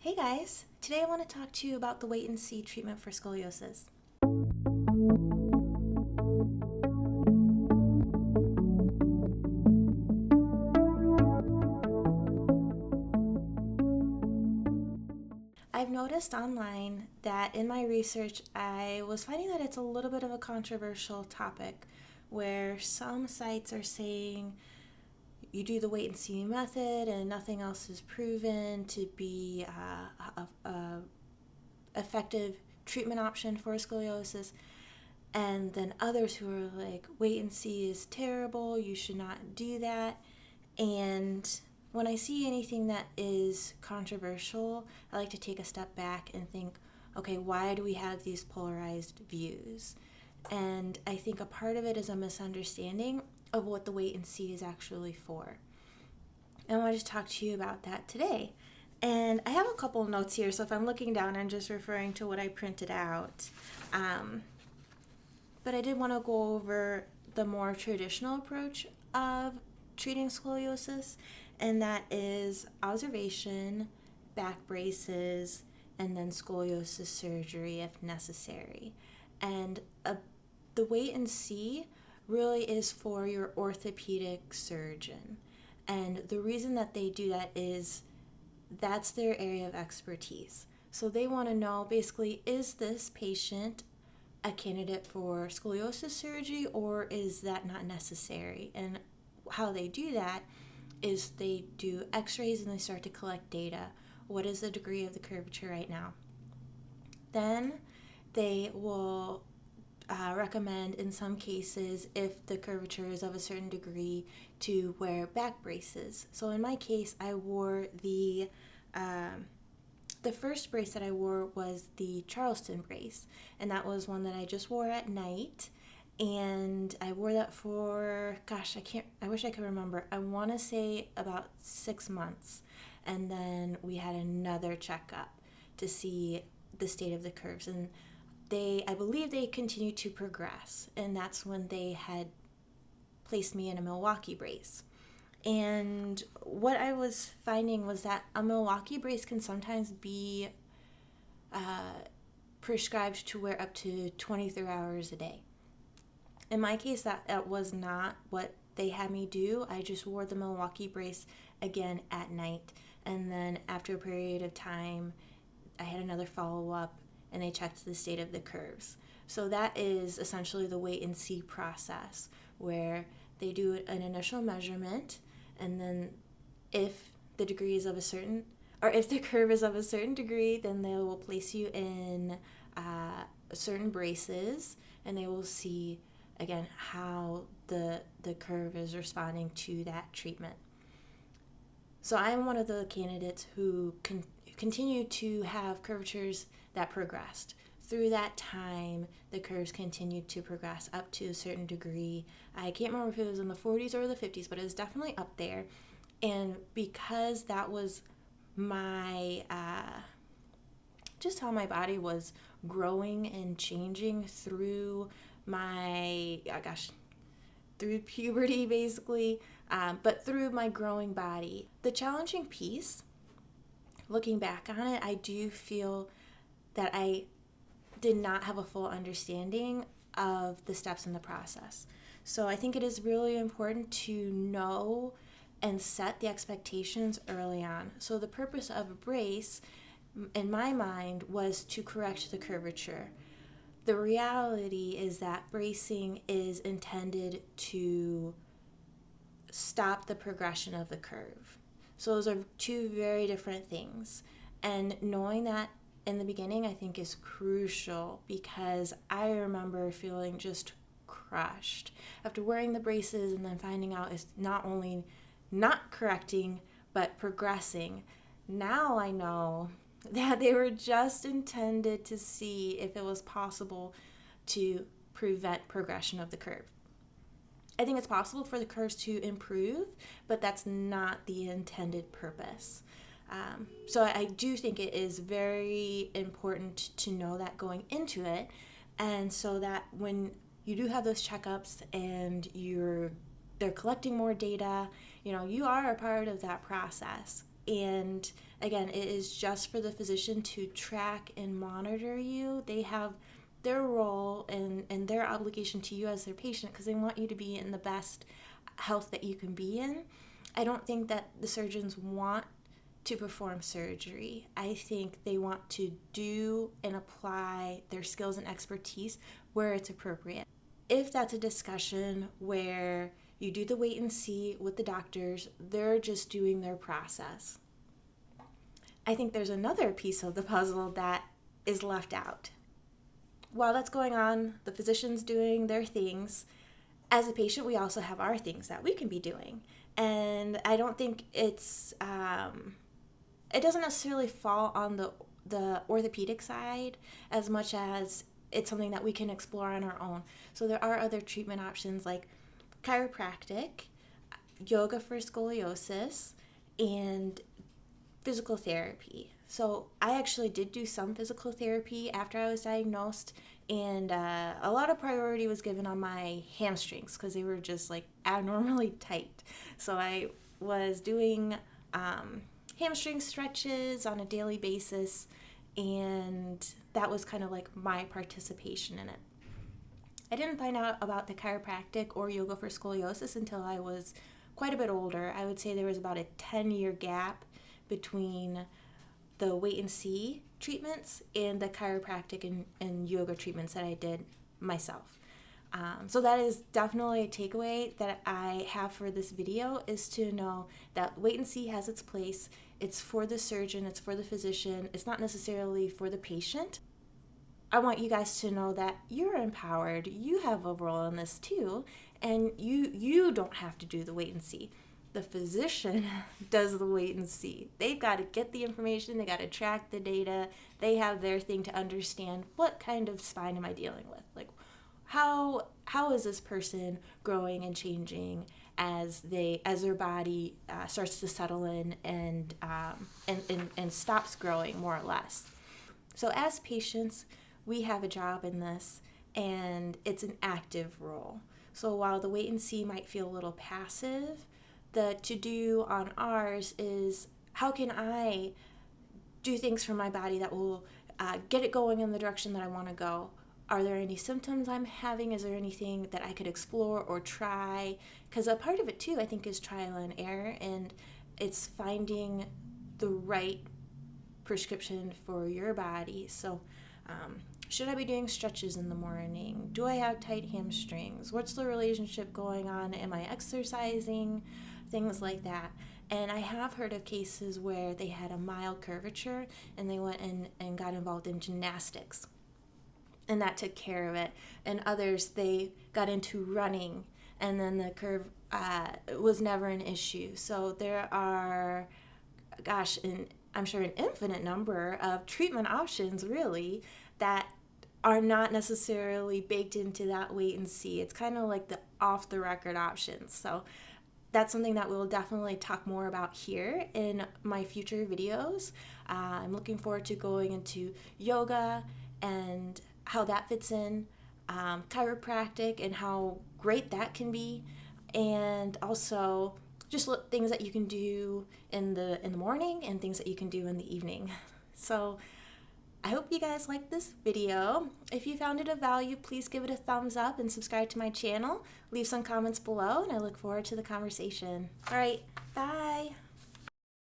Hey guys, today I want to talk to you about the wait and see treatment for scoliosis. I've noticed online that in my research I was finding that it's a little bit of a controversial topic where some sites are saying you do the wait and see method and nothing else is proven to be a effective treatment option for scoliosis, and then others who are like, wait and see is terrible, you should not do that. And when I see anything that is controversial, I like to take a step back and think, okay, why do we have these polarized views? And I think a part of it is a misunderstanding of what the wait and see is actually for. And I want to talk to you about that today. And I have a couple of notes here, so if I'm looking down, I'm just referring to what I printed out. But I did want to go over the more traditional approach of treating scoliosis, and that is observation, back braces, and then scoliosis surgery if necessary. And the wait and see really is for your orthopedic surgeon. And the reason that they do that is that's their area of expertise. So they want to know basically, is this patient a candidate for scoliosis surgery or is that not necessary? And how they do that is they do x-rays and they start to collect data. What is the degree of the curvature right now? Then they will recommend in some cases, if the curvature is of a certain degree, to wear back braces. So in my case, I wore the first brace that I wore was the Charleston brace, and that was one that I just wore at night. And I wore that for, I wish I could remember. I want to say about 6 months. And then we had another checkup to see the state of the curves. And I believe they continued to progress. And that's when they had placed me in a Milwaukee brace. And what I was finding was that a Milwaukee brace can sometimes be prescribed to wear up to 23 hours a day. In my case, that was not what they had me do. I just wore the Milwaukee brace again at night. And then after a period of time, I had another follow-up and they checked the state of the curves. So that is essentially the wait and see process, where they do an initial measurement, and then if the degree is of a certain, or if the curve is of a certain degree, then they will place you in certain braces, and they will see again how the curve is responding to that treatment. So I'm one of the candidates who continue to have curvatures that progressed. Through that time, the curves continued to progress up to a certain degree. I can't remember if it was in the 40s or the 50s, but it was definitely up there. And because that was my, just how my body was growing and changing through through puberty basically, but through my growing body. The challenging piece, looking back on it, I do feel that I did not have a full understanding of the steps in the process. So I think it is really important to know and set the expectations early on. So the purpose of a brace, in my mind, was to correct the curvature. The reality is that bracing is intended to stop the progression of the curve. So those are two very different things. And knowing that in the beginning, I think, is crucial, because I remember feeling just crushed after wearing the braces and then finding out it's not only not correcting but progressing. Now I know that they were just intended to see if it was possible to prevent progression of the curve. I think it's possible for the curves to improve, but that's not the intended purpose. So I do think it is very important to know that going into it, and so that when you do have those checkups and they're collecting more data, you are a part of that process. And again, it is just for the physician to track and monitor you. They have their role and their obligation to you as their patient because they want you to be in the best health that you can be in. I don't think that the surgeons want to perform surgery. I think they want to do and apply their skills and expertise where it's appropriate. If that's a discussion where you do the wait and see with the doctors, they're just doing their process. I think there's another piece of the puzzle that is left out. While that's going on, the physician's doing their things. As a patient, we also have our things that we can be doing. And I don't think it doesn't necessarily fall on the orthopedic side as much as it's something that we can explore on our own. So there are other treatment options like chiropractic, yoga for scoliosis, and physical therapy. So I actually did do some physical therapy after I was diagnosed, and a lot of priority was given on my hamstrings because they were just like abnormally tight. So I was doing hamstring stretches on a daily basis, and that was kind of like my participation in it. I didn't find out about the chiropractic or yoga for scoliosis until I was quite a bit older. I would say there was about a 10-year gap between the wait and see treatments and the chiropractic and yoga treatments that I did myself. So that is definitely a takeaway that I have for this video, is to know that wait and see has its place. It's for the surgeon, it's for the physician, it's not necessarily for the patient. I want you guys to know that you're empowered. You have a role in this too, and you don't have to do the wait and see. The physician does the wait and see. They've got to get the information, they got to track the data, they have their thing to understand what kind of spine am I dealing with. Like, how is this person growing and changing as their body starts to settle in and stops growing more or less. So as patients, we have a job in this, and it's an active role. So while the wait and see might feel a little passive, the to-do on ours is, how can I do things for my body that will get it going in the direction that I want to go? Are there any symptoms I'm having? Is there anything that I could explore or try? Because a part of it too, I think, is trial and error, and it's finding the right prescription for your body. So should I be doing stretches in the morning? Do I have tight hamstrings? What's the relationship going on? Am I exercising? Things like that. And I have heard of cases where they had a mild curvature and they went in and got involved in gymnastics, and that took care of it. And others, they got into running, and then the curve was never an issue. So there are, I'm sure an infinite number of treatment options, really, that are not necessarily baked into that wait and see. It's kind of like the off the record options. So that's something that we'll definitely talk more about here in my future videos. I'm looking forward to going into yoga and how that fits in, chiropractic and how great that can be, and also just things that you can do in the morning and things that you can do in the evening. So I hope you guys liked this video. If you found it of value, please give it a thumbs up and subscribe to my channel. Leave some comments below, and I look forward to the conversation. All right, bye.